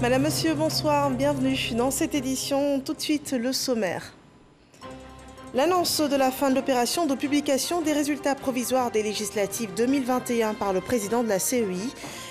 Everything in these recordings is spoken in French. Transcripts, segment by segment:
Madame, Monsieur, bonsoir, bienvenue dans cette édition. Tout de suite, le sommaire. L'annonce de la fin de l'opération de publication des résultats provisoires des législatives 2021 par le président de la CEI.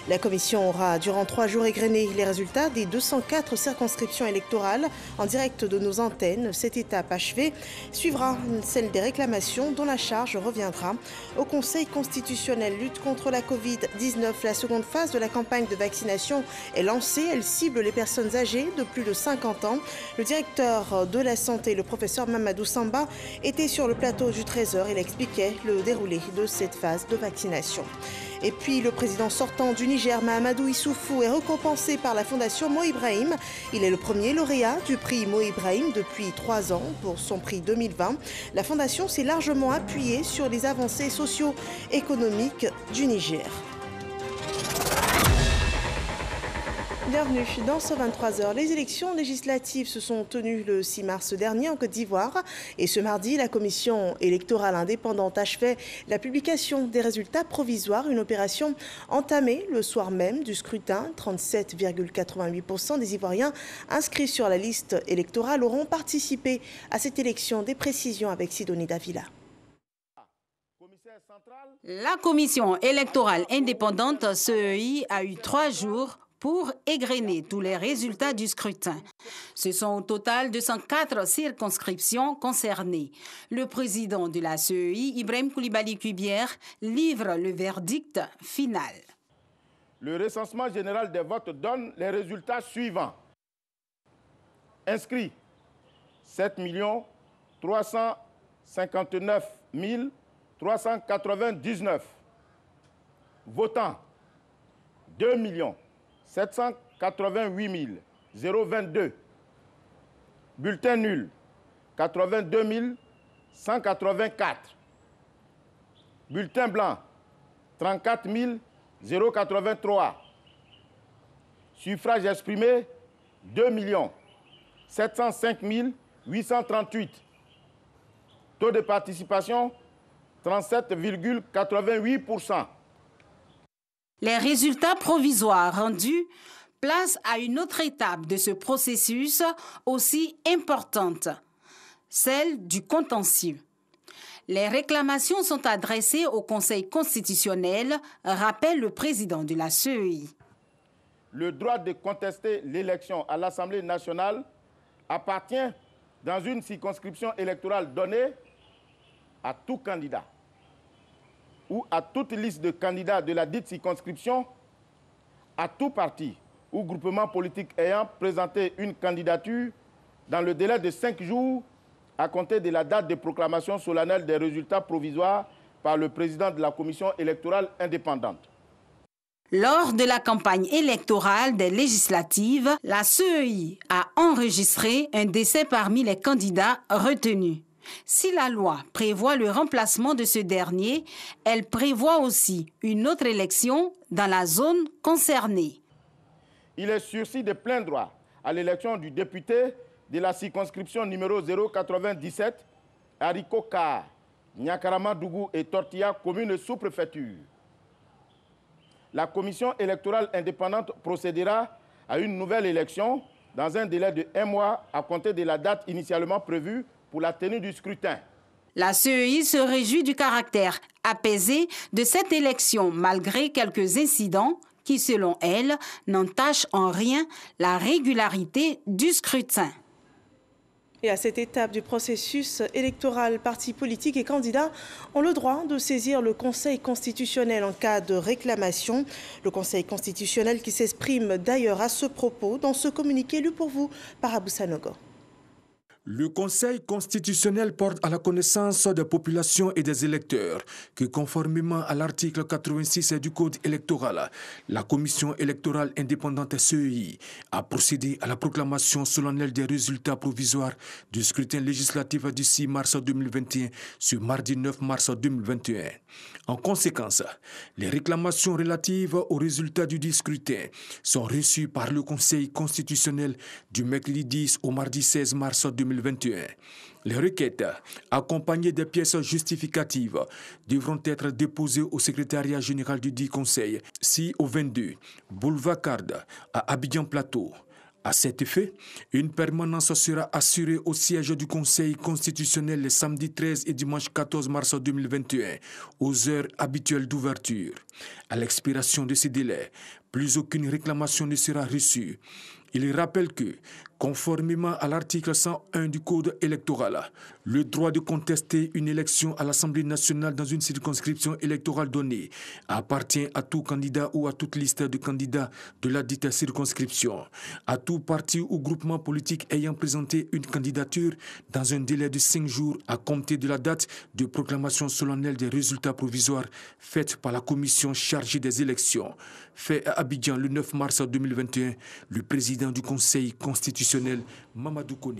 La commission aura durant 3 jours égrené les résultats des 204 circonscriptions électorales en direct de nos antennes. Cette étape achevée suivra celle des réclamations dont la charge reviendra au Conseil constitutionnel. Lutte contre la Covid-19. La seconde phase de la campagne de vaccination est lancée. Elle cible les personnes âgées de plus de 50 ans. Le directeur de la santé, le professeur Mamadou Samba, était sur le plateau du 13h. Il expliquait le déroulé de cette phase de vaccination. Et puis le président sortant du Niger, Mahamadou Issoufou, est récompensé par la fondation Mo Ibrahim. Il est le premier lauréat du prix Mo Ibrahim depuis 3 ans pour son prix 2020. La fondation s'est largement appuyée sur les avancées socio-économiques du Niger. Bienvenue dans ce 23h. Les élections législatives se sont tenues le 6 mars dernier en Côte d'Ivoire. Et ce mardi, la commission électorale indépendante achevait la publication des résultats provisoires. Une opération entamée le soir même du scrutin. 37,88% des Ivoiriens inscrits sur la liste électorale auront participé à cette élection. Des précisions avec Sidonie Davila. La commission électorale indépendante CEI a eu 3 jours pour égrener tous les résultats du scrutin. Ce sont au total 204 circonscriptions concernées. Le président de la CEI, Ibrahim Koulibaly Kubière, livre le verdict final. Le recensement général des votes donne les résultats suivants. Inscrits 7 359 399. Votants 2 788 022. Bulletins nuls 82 184. Bulletins blancs 34 083. Suffrages exprimés 2 705 838. Taux de participation 37,88%. Les résultats provisoires rendus placent à une autre étape de ce processus aussi importante, celle du contentieux. Les réclamations sont adressées au Conseil constitutionnel, rappelle le président de la CEI. Le droit de contester l'élection à l'Assemblée nationale appartient dans une circonscription électorale donnée à tout candidat ou à toute liste de candidats de la dite circonscription, à tout parti ou groupement politique ayant présenté une candidature dans le délai de 5 jours à compter de la date de proclamation solennelle des résultats provisoires par le président de la commission électorale indépendante. Lors de la campagne électorale des législatives, la CEI a enregistré un décès parmi les candidats retenus. Si la loi prévoit le remplacement de ce dernier, elle prévoit aussi une autre élection dans la zone concernée. Il est sursis de plein droit à l'élection du député de la circonscription numéro 097, Hariko Ka, Nyakarama Dougou et Tortilla, commune sous-préfecture. La commission électorale indépendante procédera à une nouvelle élection dans un délai de 1 mois à compter de la date initialement prévue pour la tenue du scrutin. La CEI se réjouit du caractère apaisé de cette élection malgré quelques incidents qui, selon elle, n'entachent en rien la régularité du scrutin. Et à cette étape du processus électoral, partis politiques et candidats ont le droit de saisir le Conseil constitutionnel en cas de réclamation. Le Conseil constitutionnel qui s'exprime d'ailleurs à ce propos dans ce communiqué lu pour vous par Abou Sanogo. Le Conseil constitutionnel porte à la connaissance des populations et des électeurs que, conformément à l'article 86 du Code électoral, la Commission électorale indépendante CEI a procédé à la proclamation solennelle des résultats provisoires du scrutin législatif du 6 mars 2021 sur mardi 9 mars 2021. En conséquence, les réclamations relatives aux résultats du scrutin sont reçues par le Conseil constitutionnel du mercredi 10 au mardi 16 mars 2021. 2021. Les requêtes, accompagnées des pièces justificatives, devront être déposées au secrétariat général du dit conseil, si au 22, boulevard Card, à Abidjan Plateau. À cet effet, une permanence sera assurée au siège du Conseil constitutionnel les samedis 13 et dimanche 14 mars 2021, aux heures habituelles d'ouverture. À l'expiration de ces délais, plus aucune réclamation ne sera reçue. Il rappelle que, conformément à l'article 101 du Code électoral, le droit de contester une élection à l'Assemblée nationale dans une circonscription électorale donnée appartient à tout candidat ou à toute liste de candidats de la dite circonscription, à tout parti ou groupement politique ayant présenté une candidature dans un délai de 5 jours à compter de la date de proclamation solennelle des résultats provisoires faite par la commission chargée des élections. Fait à Abidjan le 9 mars 2021, le président du Conseil constitutionnel, Mamadou Kone.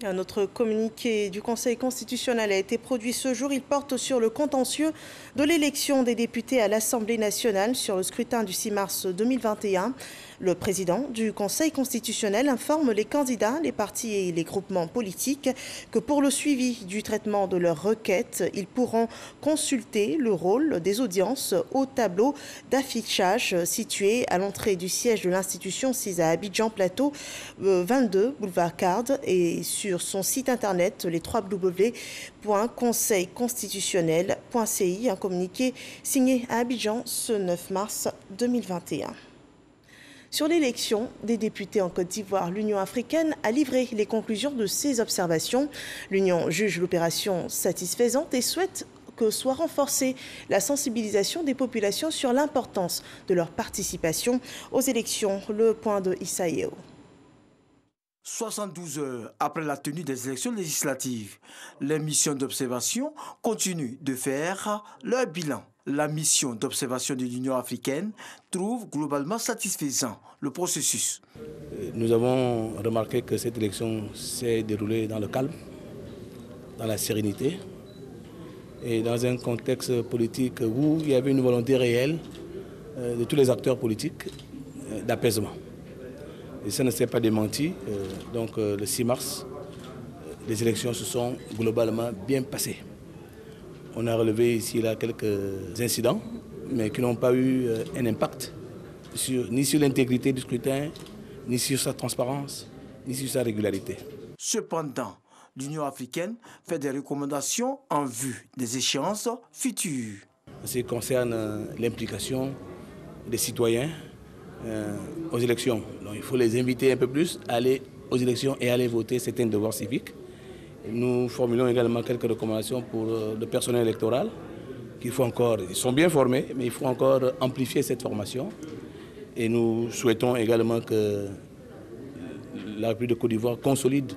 Un autre communiqué du Conseil constitutionnel a été produit ce jour. Il porte sur le contentieux de l'élection des députés à l'Assemblée nationale sur le scrutin du 6 mars 2021. Le président du Conseil constitutionnel informe les candidats, les partis et les groupements politiques que pour le suivi du traitement de leurs requêtes, ils pourront consulter le rôle des audiences au tableau d'affichage situé à l'entrée du siège de l'institution sise à Abidjan Plateau, 22 boulevard Card, et sur son site internet les www.conseilconstitutionnel.ci, un communiqué signé à Abidjan ce 9 mars 2021. Sur l'élection des députés en Côte d'Ivoire, l'Union africaine a livré les conclusions de ses observations. L'Union juge l'opération satisfaisante et souhaite que soit renforcée la sensibilisation des populations sur l'importance de leur participation aux élections. Le point de Issa Yeo. 72 heures après la tenue des élections législatives, les missions d'observation continuent de faire leur bilan. La mission d'observation de l'Union africaine trouve globalement satisfaisant le processus. Nous avons remarqué que cette élection s'est déroulée dans le calme, dans la sérénité et dans un contexte politique où il y avait une volonté réelle de tous les acteurs politiques d'apaisement. Et ça ne s'est pas démenti. Donc le 6 mars, les élections se sont globalement bien passées. On a relevé ici là quelques incidents, mais qui n'ont pas eu un impact ni sur l'intégrité du scrutin, ni sur sa transparence, ni sur sa régularité. Cependant, l'Union africaine fait des recommandations en vue des échéances futures. En ce qui concerne l'implication des citoyens aux élections, donc, il faut les inviter un peu plus à aller aux élections et à aller voter, c'est un devoir civique. Nous formulons également quelques recommandations pour le personnel électoral. Ils sont bien formés, mais il faut encore amplifier cette formation. Et nous souhaitons également que la République de Côte d'Ivoire consolide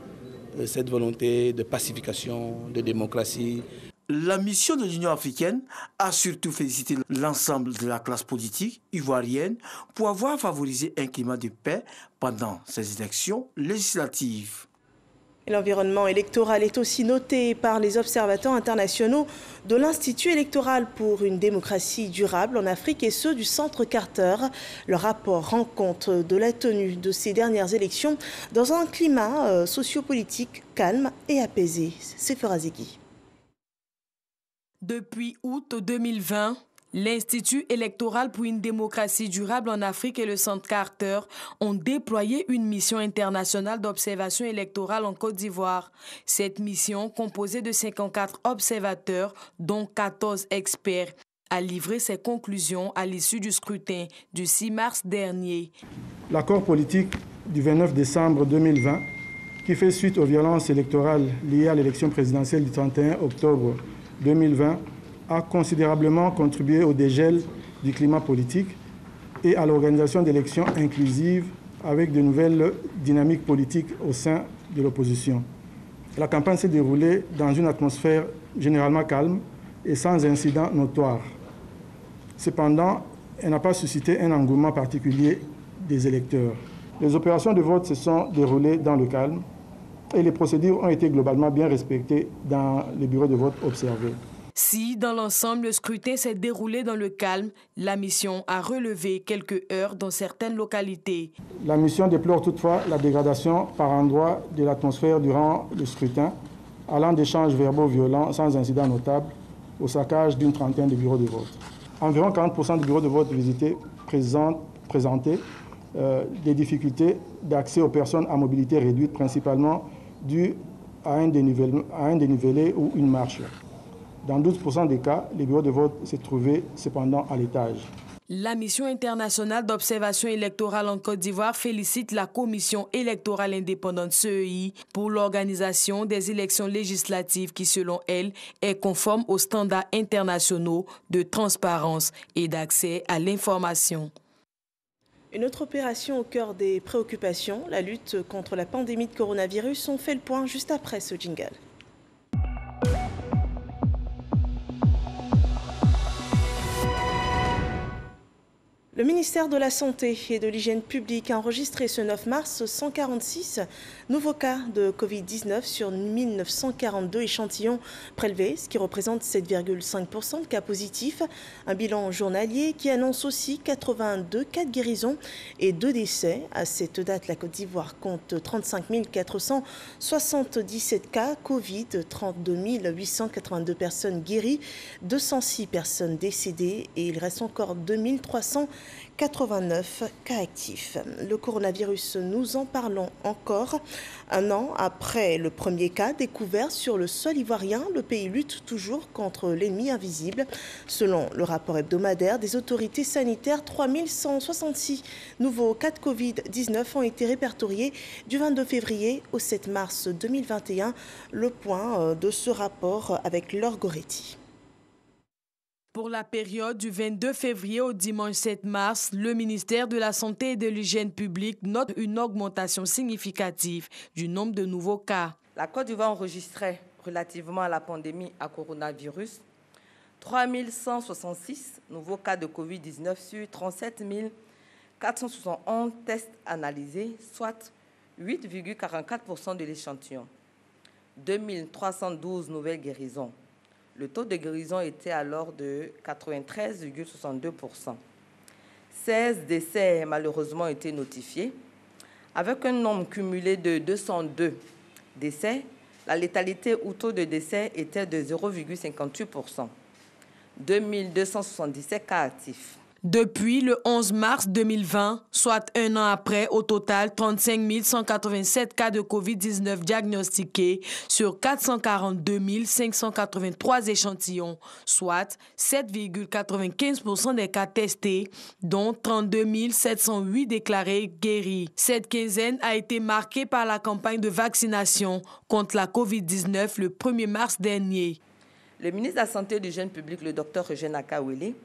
cette volonté de pacification, de démocratie. La mission de l'Union africaine a surtout félicité l'ensemble de la classe politique ivoirienne pour avoir favorisé un climat de paix pendant ces élections législatives. L'environnement électoral est aussi noté par les observateurs internationaux de l'Institut électoral pour une démocratie durable en Afrique et ceux du Centre Carter. Le rapport rend compte de la tenue de ces dernières élections dans un climat sociopolitique calme et apaisé. C'est Ferazegui. Depuis août 2020, l'Institut électoral pour une démocratie durable en Afrique et le Centre Carter ont déployé une mission internationale d'observation électorale en Côte d'Ivoire. Cette mission, composée de 54 observateurs, dont 14 experts, a livré ses conclusions à l'issue du scrutin du 6 mars dernier. L'accord politique du 29 décembre 2020, qui fait suite aux violences électorales liées à l'élection présidentielle du 31 octobre 2020, a considérablement contribué au dégel du climat politique et à l'organisation d'élections inclusives avec de nouvelles dynamiques politiques au sein de l'opposition. La campagne s'est déroulée dans une atmosphère généralement calme et sans incidents notoires. Cependant, elle n'a pas suscité un engouement particulier des électeurs. Les opérations de vote se sont déroulées dans le calme et les procédures ont été globalement bien respectées dans les bureaux de vote observés. Si, dans l'ensemble, le scrutin s'est déroulé dans le calme, la mission a relevé quelques heurts dans certaines localités. La mission déplore toutefois la dégradation par endroits de l'atmosphère durant le scrutin, allant d'échanges verbaux violents sans incident notable au saccage d'une trentaine de bureaux de vote. Environ 40% des bureaux de vote visités présentaient des difficultés d'accès aux personnes à mobilité réduite, principalement dues à un dénivelé ou une marche. Dans 12% des cas, les bureaux de vote se trouvaient cependant à l'étage. La mission internationale d'observation électorale en Côte d'Ivoire félicite la Commission électorale indépendante CEI pour l'organisation des élections législatives qui, selon elle, est conforme aux standards internationaux de transparence et d'accès à l'information. Une autre opération au cœur des préoccupations, la lutte contre la pandémie de coronavirus. On fait le point juste après ce jingle. Le ministère de la Santé et de l'Hygiène publique a enregistré ce 9 mars 146 nouveaux cas de Covid-19 sur 1942 échantillons prélevés, ce qui représente 7,5% de cas positifs. Un bilan journalier qui annonce aussi 82 cas de guérison et 2 décès. À cette date, la Côte d'Ivoire compte 35 477 cas Covid, 32 882 personnes guéries, 206 personnes décédées et il reste encore 2389 cas actifs. Le coronavirus, nous en parlons encore. Un an après le premier cas découvert sur le sol ivoirien, le pays lutte toujours contre l'ennemi invisible. Selon le rapport hebdomadaire des autorités sanitaires, 3166 nouveaux cas de Covid-19 ont été répertoriés du 22 février au 7 mars 2021. Le point de ce rapport avec Laure Goretti. Pour la période du 22 février au dimanche 7 mars, le ministère de la Santé et de l'Hygiène publique note une augmentation significative du nombre de nouveaux cas. La Côte d'Ivoire enregistrait, relativement à la pandémie à coronavirus, 3166 nouveaux cas de Covid-19 sur 37 471 tests analysés, soit 8,44% de l'échantillon. 2312 nouvelles guérisons. Le taux de guérison était alors de 93,62%. 16 décès malheureusement été notifiés. Avec un nombre cumulé de 202 décès, la létalité ou taux de décès était de 0,58%. 2277 cas actifs. Depuis le 11 mars 2020, soit un an après, au total, 35 187 cas de COVID-19 diagnostiqués sur 442 583 échantillons, soit 7,95% des cas testés, dont 32 708 déclarés guéris. Cette quinzaine a été marquée par la campagne de vaccination contre la COVID-19 le 1er mars dernier. Le ministre de la Santé et de l'Hygiène publique, le Dr Eugène Akawele,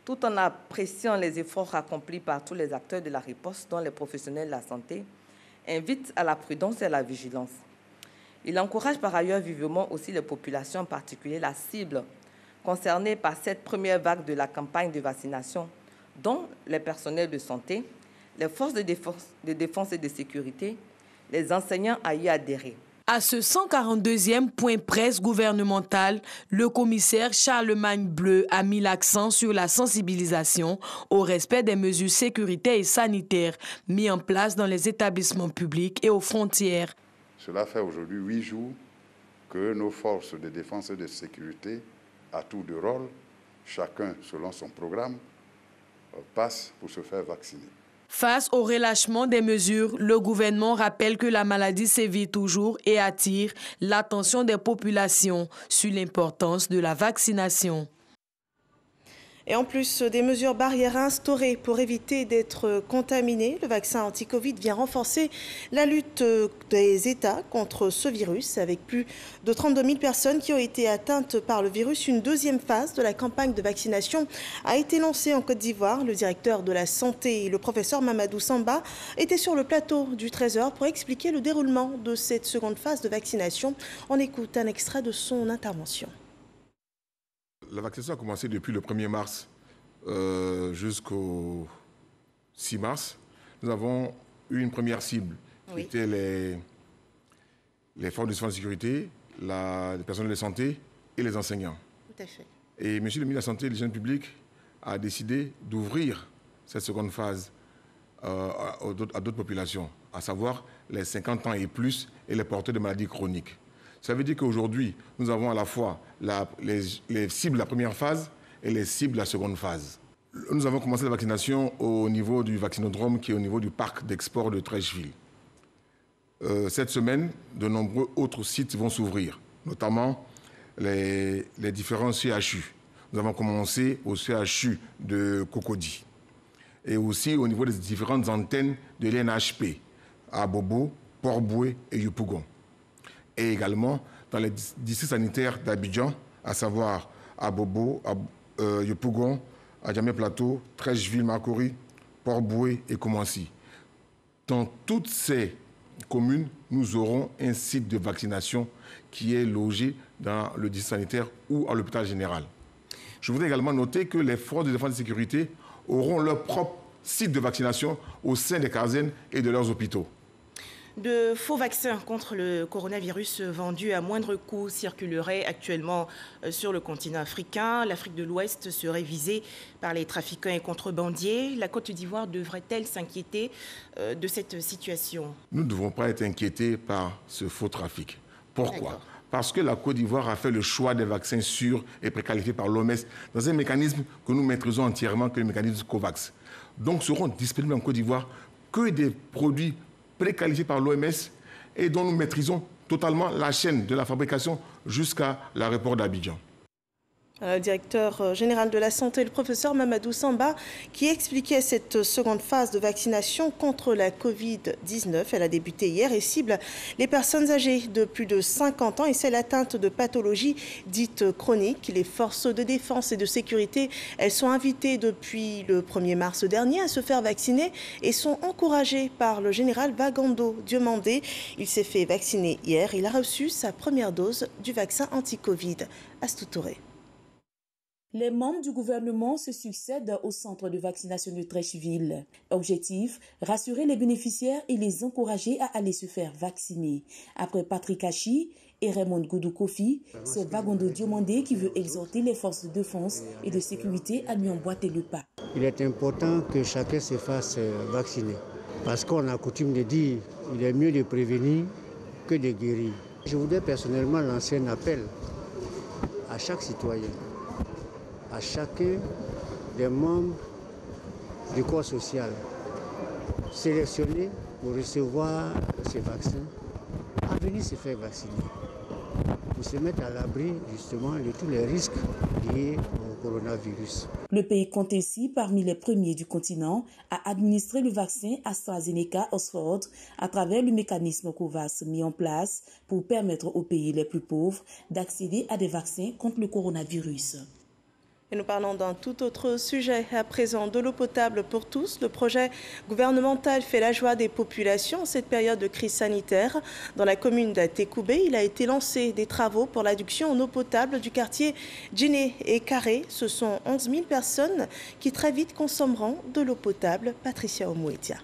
tout en appréciant les efforts accomplis par tous les acteurs de la riposte, dont les professionnels de la santé, invite à la prudence et à la vigilance. Il encourage par ailleurs vivement aussi les populations, en particulier la cible concernée par cette première vague de la campagne de vaccination, dont les personnels de santé, les forces de défense et de sécurité, les enseignants à y adhérer. À ce 142e point presse gouvernemental, le commissaire Charlemagne Bleu a mis l'accent sur la sensibilisation au respect des mesures sécuritaires et sanitaires mises en place dans les établissements publics et aux frontières. Cela fait aujourd'hui 8 jours que nos forces de défense et de sécurité, à tour de rôle, chacun selon son programme, passent pour se faire vacciner. Face au relâchement des mesures, le gouvernement rappelle que la maladie sévit toujours et attire l'attention des populations sur l'importance de la vaccination. Et en plus des mesures barrières instaurées pour éviter d'être contaminé, le vaccin anti-Covid vient renforcer la lutte des États contre ce virus. Avec plus de 32 000 personnes qui ont été atteintes par le virus, une deuxième phase de la campagne de vaccination a été lancée en Côte d'Ivoire. Le directeur de la santé, le professeur Mamadou Samba, était sur le plateau du Trésor pour expliquer le déroulement de cette seconde phase de vaccination. On écoute un extrait de son intervention. La vaccination a commencé depuis le 1er mars jusqu'au 6 mars. Nous avons eu une première cible, qui était les forces de sécurité, les personnels de santé et les enseignants. à fait. Et monsieur le ministre de la Santé et de l'Hygiène publique a décidé d'ouvrir cette seconde phase à d'autres populations, à savoir les 50 ans et plus et les porteurs de maladies chroniques. Ça veut dire qu'aujourd'hui, nous avons à la fois les cibles de la première phase et les cibles de la seconde phase. Nous avons commencé la vaccination au niveau du vaccinodrome qui est au niveau du parc d'export de Treichville. Cette semaine, de nombreux autres sites vont s'ouvrir, notamment les différents CHU. Nous avons commencé au CHU de Cocody et aussi au niveau des différentes antennes de l'NHP à Bobo, Port-Boué et Yopougon. Et également dans les districts sanitaires d'Abidjan, à savoir à Bobo, à Yopougon, à Djamé-Plateau, Treichville, Makori, Port-Boué et Koumansi. Dans toutes ces communes, nous aurons un site de vaccination qui est logé dans le district sanitaire ou à l'hôpital général. Je voudrais également noter que les forces de défense et de sécurité auront leur propre site de vaccination au sein des casernes et de leurs hôpitaux. De faux vaccins contre le coronavirus vendus à moindre coût circuleraient actuellement sur le continent africain. L'Afrique de l'Ouest serait visée par les trafiquants et contrebandiers. La Côte d'Ivoire devrait-elle s'inquiéter de cette situation? Nous ne devons pas être inquiétés par ce faux trafic. Pourquoi? Parce que la Côte d'Ivoire a fait le choix des vaccins sûrs et préqualifiés par l'OMS dans un mécanisme que nous maîtrisons entièrement, que le mécanisme COVAX. Donc seront disponibles en Côte d'Ivoire que des produits préqualifiés par l'OMS et dont nous maîtrisons totalement la chaîne de la fabrication jusqu'à l'aéroport d'Abidjan. Le directeur général de la santé, le professeur Mamadou Samba, qui expliquait cette seconde phase de vaccination contre la Covid-19. Elle a débuté hier et cible les personnes âgées de plus de 50 ans et celles atteintes de pathologies dites chroniques. Les forces de défense et de sécurité, elles sont invitées depuis le 1er mars dernier à se faire vacciner et sont encouragées par le général Bagando Diomandé. Il s'est fait vacciner hier. Il a reçu sa première dose du vaccin anti-Covid. Astou Touré. Les membres du gouvernement se succèdent au centre de vaccination de Treichville. Objectif, rassurer les bénéficiaires et les encourager à aller se faire vacciner. Après Patrick Hachi et Raymond Goudou Kofi, c'est Bagando Diomandé qui veut exhorter les forces de défense et de sécurité à lui emboîter le pas. Il est important que chacun se fasse vacciner. Parce qu'on a coutume de dire qu'il est mieux de prévenir que de guérir. Je voudrais personnellement lancer un appel à chaque citoyen, à chacun des membres du corps social sélectionnés pour recevoir ces vaccins, à venir se faire vacciner, pour se mettre à l'abri justement de tous les risques liés au coronavirus. Le pays compte ainsi parmi les premiers du continent à administrer le vaccin AstraZeneca-Oxford à travers le mécanisme COVAX mis en place pour permettre aux pays les plus pauvres d'accéder à des vaccins contre le coronavirus. Et nous parlons d'un tout autre sujet à présent, de l'eau potable pour tous. Le projet gouvernemental fait la joie des populations en cette période de crise sanitaire. Dans la commune d'Atekoubé, il a été lancé des travaux pour l'adduction en eau potable du quartier Djiné et Carré. Ce sont 11 000 personnes qui très vite consommeront de l'eau potable. Patricia Omouetia.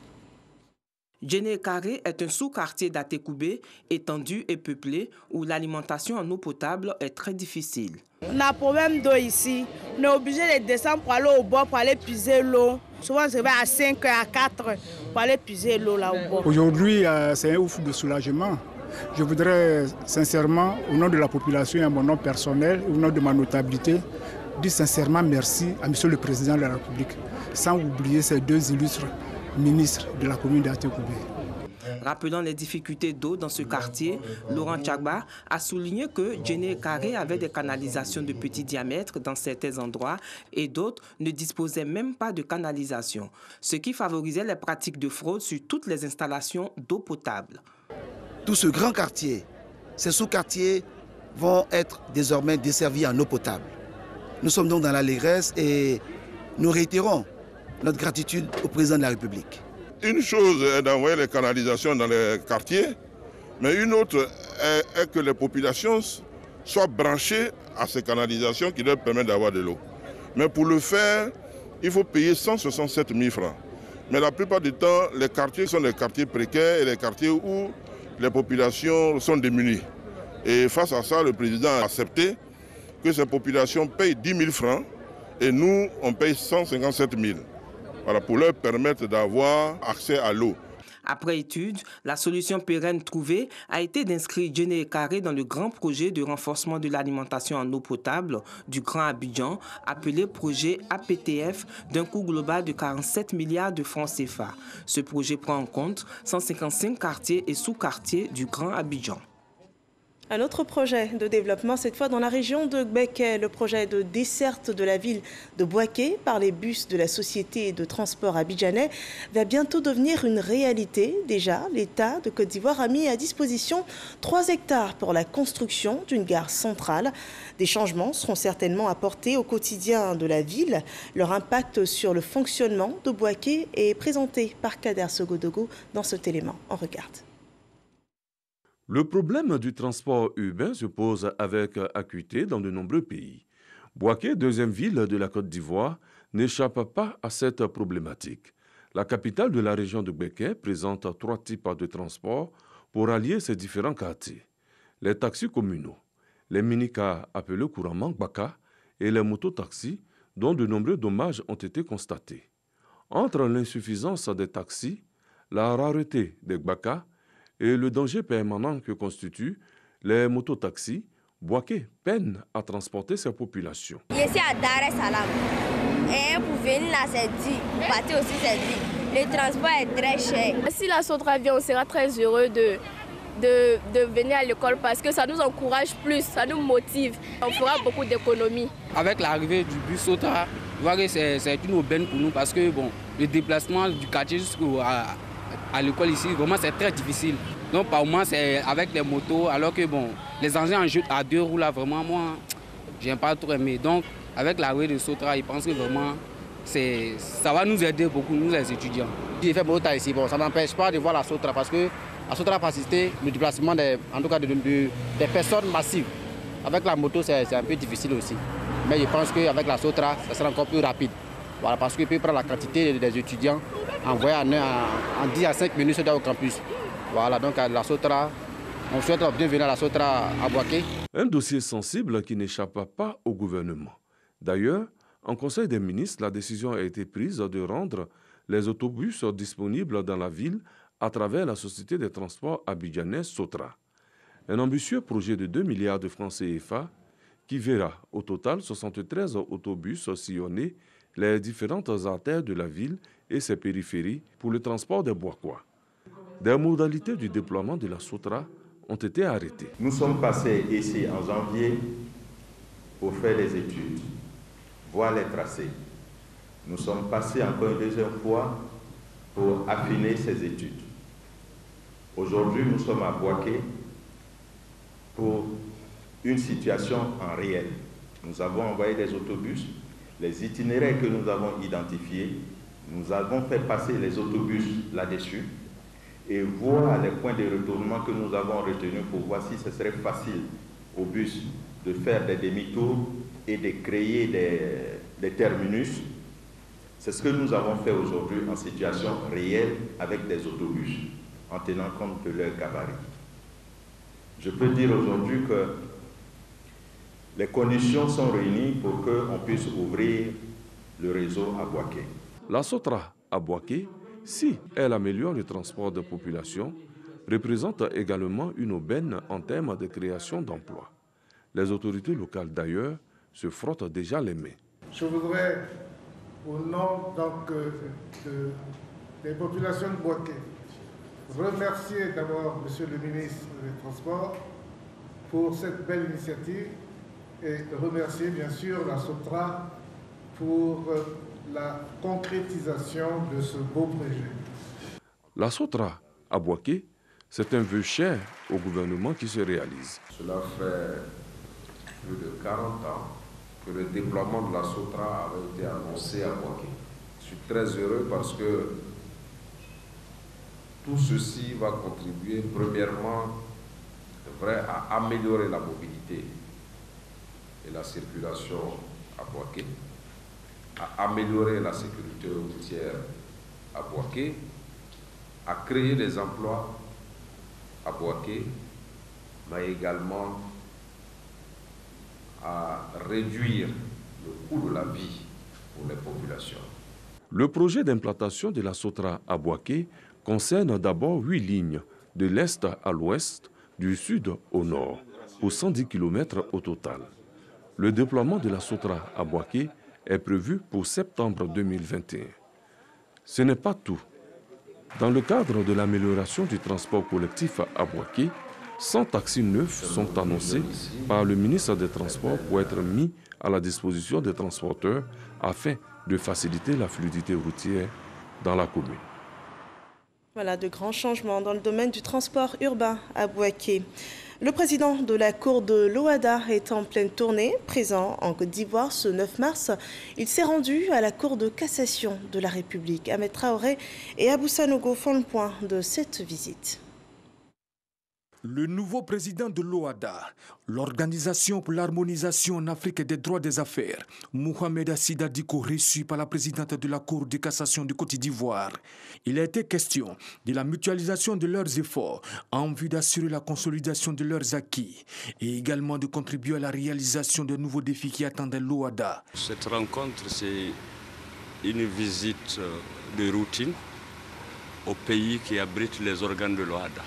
Djiné Carré est un sous-quartier d'Atekoubé, étendu et peuplé, où l'alimentation en eau potable est très difficile. On a un problème d'eau ici. On est obligé de descendre pour aller au bord, pour aller puiser l'eau. Souvent, je vais à 5 heures, à 4 heures pour aller puiser l'eau là au bord. Aujourd'hui, c'est un ouf de soulagement. Je voudrais sincèrement, au nom de la population et à mon nom personnel, au nom de ma notabilité, dire sincèrement merci à Monsieur le Président de la République, sans oublier ces deux illustres ministres de la commune d'Atekoubé. Rappelant les difficultés d'eau dans ce quartier, Laurent Tchagba a souligné que Djiné Carré avait des canalisations de petit diamètre dans certains endroits et d'autres ne disposaient même pas de canalisation, ce qui favorisait les pratiques de fraude sur toutes les installations d'eau potable. Tout ce grand quartier, ces sous-quartiers vont être désormais desservis en eau potable. Nous sommes donc dans l'allégresse et nous réitérons notre gratitude au président de la République. Une chose est d'envoyer les canalisations dans les quartiers, mais une autre est que les populations soient branchées à ces canalisations qui leur permettent d'avoir de l'eau. Mais pour le faire, il faut payer 167 000 francs. Mais la plupart du temps, les quartiers sont des quartiers précaires et des quartiers où les populations sont démunies. Et face à ça, le président a accepté que ces populations payent 10 000 francs et nous, on paye 157 000. Voilà, pour leur permettre d'avoir accès à l'eau. Après étude, la solution pérenne trouvée a été d'inscrire Djené Karé dans le grand projet de renforcement de l'alimentation en eau potable du Grand Abidjan, appelé projet APTF, d'un coût global de 47 milliards de francs CFA. Ce projet prend en compte 155 quartiers et sous-quartiers du Grand Abidjan. Un autre projet de développement, cette fois dans la région de Gbeke, le projet de desserte de la ville de Bouaké par les bus de la société de transport abidjanais va bientôt devenir une réalité. Déjà, l'État de Côte d'Ivoire a mis à disposition 3 hectares pour la construction d'une gare centrale. Des changements seront certainement apportés au quotidien de la ville. Leur impact sur le fonctionnement de Bouaké est présenté par Kader Sogodogo dans cet élément. On regarde. Le problème du transport urbain se pose avec acuité dans de nombreux pays. Bouaké, deuxième ville de la Côte d'Ivoire, n'échappe pas à cette problématique. La capitale de la région de Gbeke présente 3 types de transport pour allier ces différents quartiers. Les taxis communaux, les minicars appelés couramment Gbaka et les mototaxis dont de nombreux dommages ont été constatés. Entre l'insuffisance des taxis, la rareté des Gbaka et le danger permanent que constituent les mototaxis, Bouaké peine à transporter ses populations. Ici à Dar es Salaam, et pour venir là c'est dit, pour partir aussi c'est dit. Le transport est très cher. Si la Sotra vient, on sera très heureux de venir à l'école parce que ça nous encourage plus, ça nous motive. On fera beaucoup d'économies. Avec l'arrivée du bus Sotra, c'est une aubaine pour nous parce que bon, le déplacement du quartier jusqu'à l'école ici, vraiment c'est très difficile. Donc par moment c'est avec les motos, alors que bon, les engins en jeu à 2 roues là, vraiment moi, j'aime pas trop aimer. Donc avec l'arrivée de Sotra, je pense que vraiment ça va nous aider beaucoup, nous les étudiants. J'ai fait mon ici, bon, ça n'empêche pas de voir la Sotra parce que la Sotra facilite le déplacement en tout cas des personnes massives. Avec la moto c'est un peu difficile aussi. Mais je pense qu'avec la Sotra, ça sera encore plus rapide. Voilà, parce qu'il peut prendre la quantité des étudiants, envoyer en 10 à 5 minutes au campus. Voilà, donc à la Sotra, on souhaite la bienvenue à la Sotra à Bouaké. Un dossier sensible qui n'échappe pas au gouvernement. D'ailleurs, en Conseil des ministres, la décision a été prise de rendre les autobus disponibles dans la ville à travers la société des transports abidjanais Sotra. Un ambitieux projet de 2 milliards de francs CFA qui verra au total 73 autobus sillonner les différentes artères de la ville et ses périphéries pour le transport des Bouakois. Des modalités du déploiement de la Sotra ont été arrêtées. Nous sommes passés ici en janvier pour faire les études, voir les tracés. Nous sommes passés encore une deuxième fois pour affiner ces études. Aujourd'hui, nous sommes à Bouaké pour une situation en réel. Nous avons envoyé des autobus. Les itinéraires que nous avons identifiés, nous avons fait passer les autobus là-dessus et voir les points de retournement que nous avons retenus pour voir si ce serait facile aux bus de faire des demi-tours et de créer des terminus. C'est ce que nous avons fait aujourd'hui en situation réelle avec des autobus, en tenant compte de leur gabarit. Je peux dire aujourd'hui que les conditions sont réunies pour qu'on puisse ouvrir le réseau à Bouaké. La Sotra à Bouaké, si elle améliore le transport de population, représente également une aubaine en termes de création d'emplois. Les autorités locales d'ailleurs se frottent déjà les mains. Je voudrais, au nom donc, des populations de Bouaké, remercier d'abord Monsieur le ministre des Transports pour cette belle initiative et remercier bien sûr la Sotra pour la concrétisation de ce beau projet. La Sotra à Bouaké, c'est un vœu cher au gouvernement qui se réalise. Cela fait plus de 40 ans que le déploiement de la Sotra avait été annoncé à Bouaké. Je suis très heureux parce que tout ceci va contribuer premièrement à améliorer la mobilité et la circulation à Bouaké, à améliorer la sécurité routière à Bouaké, à créer des emplois à Bouaké, mais également à réduire le coût de la vie pour les populations. Le projet d'implantation de la Sotra à Bouaké concerne d'abord 8 lignes, de l'est à l'ouest, du sud au nord, pour 110 km au total. Le déploiement de la Sotra à Bouaké est prévu pour septembre 2021. Ce n'est pas tout. Dans le cadre de l'amélioration du transport collectif à Bouaké, 100 taxis neufs sont annoncés par le ministre des Transports pour être mis à la disposition des transporteurs afin de faciliter la fluidité routière dans la commune. Voilà, de grands changements dans le domaine du transport urbain à Bouaké. Le président de la Cour de l'OHADA est en pleine tournée, présent en Côte d'Ivoire ce 9 mars. Il s'est rendu à la Cour de cassation de la République. Ahmed Traoré et Abou Sanogo font le point de cette visite. Le nouveau président de l'OHADA, l'Organisation pour l'harmonisation en Afrique des droits des affaires, Mohamed Sida Diko, reçu par la présidente de la Cour de cassation de Côte d'Ivoire. Il a été question de la mutualisation de leurs efforts en vue d'assurer la consolidation de leurs acquis et également de contribuer à la réalisation de nouveaux défis qui attendent l'OHADA. Cette rencontre, c'est une visite de routine au pays qui abrite les organes de l'OHADA.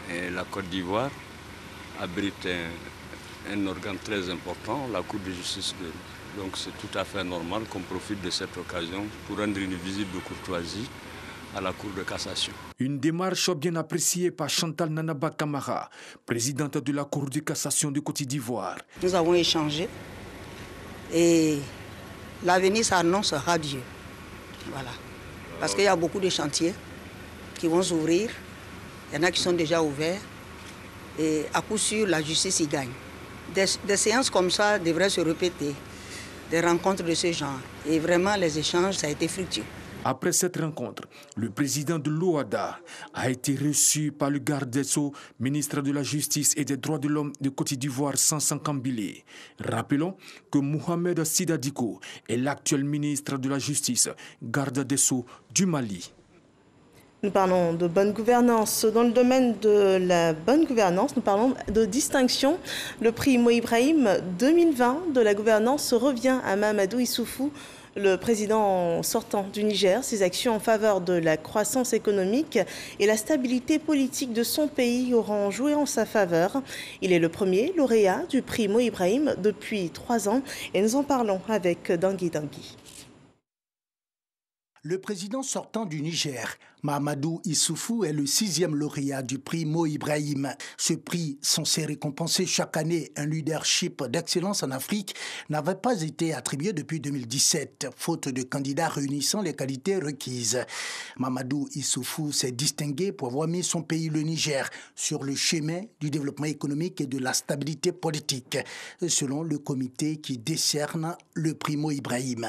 Et la Côte d'Ivoire abrite un organe très important, la Cour de justice de l'ONU. Donc c'est tout à fait normal qu'on profite de cette occasion pour rendre une visite de courtoisie à la Cour de cassation. Une démarche bien appréciée par Chantal Nanaba Kamara, présidente de la Cour de cassation de Côte d'Ivoire. Nous avons échangé et l'avenir s'annonce radieux. Voilà. Parce qu'il y a beaucoup de chantiers qui vont s'ouvrir. Il y en a qui sont déjà ouverts et à coup sûr, la justice y gagne. Des séances comme ça devraient se répéter, des rencontres de ce genre. Et vraiment, les échanges, ça a été fructueux. Après cette rencontre, le président de l'OHADA a été reçu par le garde des Sceaux, ministre de la Justice et des Droits de l'Homme de Côte d'Ivoire, Sansan Kambile. Rappelons que Mohamed Sida Diko est l'actuel ministre de la Justice, garde des Sceaux du Mali. Nous parlons de bonne gouvernance. Dans le domaine de la bonne gouvernance, nous parlons de distinction. Le prix Mo Ibrahim 2020 de la gouvernance revient à Mahamadou Issoufou, le président sortant du Niger. Ses actions en faveur de la croissance économique et la stabilité politique de son pays auront joué en sa faveur. Il est le premier lauréat du prix Mo Ibrahim depuis 3 ans et nous en parlons avec Dangui Dangui. Le président sortant du Niger, Mahamadou Issoufou, est le 6e lauréat du prix Mo Ibrahim. Ce prix, censé récompenser chaque année un leadership d'excellence en Afrique, n'avait pas été attribué depuis 2017, faute de candidats réunissant les qualités requises. Mahamadou Issoufou s'est distingué pour avoir mis son pays, le Niger, sur le chemin du développement économique et de la stabilité politique, selon le comité qui décerne le prix Mo Ibrahim.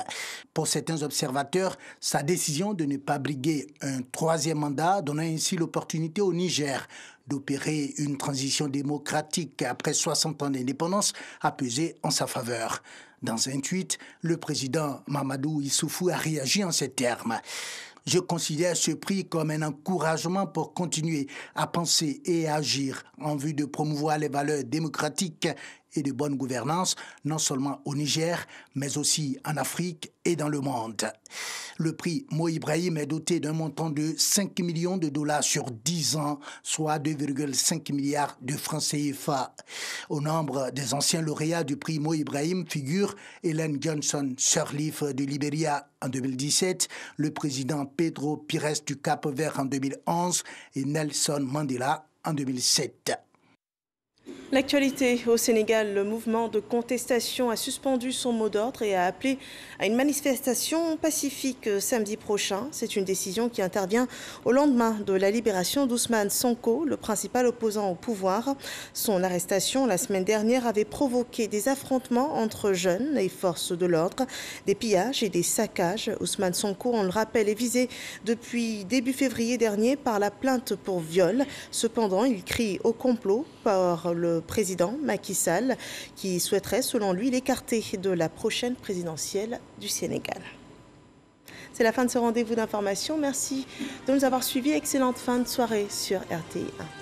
Pour certains observateurs, sa décision de ne pas briguer un 3e mandat donnant ainsi l'opportunité au Niger d'opérer une transition démocratique après 60 ans d'indépendance a pesé en sa faveur. Dans un tweet, le président Mahamadou Issoufou a réagi en ces termes. Je considère ce prix comme un encouragement pour continuer à penser et à agir en vue de promouvoir les valeurs démocratiques et de bonne gouvernance, non seulement au Niger, mais aussi en Afrique et dans le monde. Le prix Mo Ibrahim est doté d'un montant de 5 millions de dollars sur 10 ans, soit 2,5 milliards de francs CFA. Au nombre des anciens lauréats du prix Mo Ibrahim figurent Ellen Johnson Sirleaf de Libéria en 2017, le président Pedro Pires du Cap-Vert en 2011 et Nelson Mandela en 2007. L'actualité au Sénégal, le mouvement de contestation a suspendu son mot d'ordre et a appelé à une manifestation pacifique samedi prochain. C'est une décision qui intervient au lendemain de la libération d'Ousmane Sonko, le principal opposant au pouvoir. Son arrestation la semaine dernière avait provoqué des affrontements entre jeunes et forces de l'ordre, des pillages et des saccages. Ousmane Sonko, on le rappelle, est visé depuis début février dernier par la plainte pour viol. Cependant, il crie au complot par le président Macky Sall, qui souhaiterait, selon lui, l'écarter de la prochaine présidentielle du Sénégal. C'est la fin de ce rendez-vous d'information. Merci de nous avoir suivis. Excellente fin de soirée sur RTI1.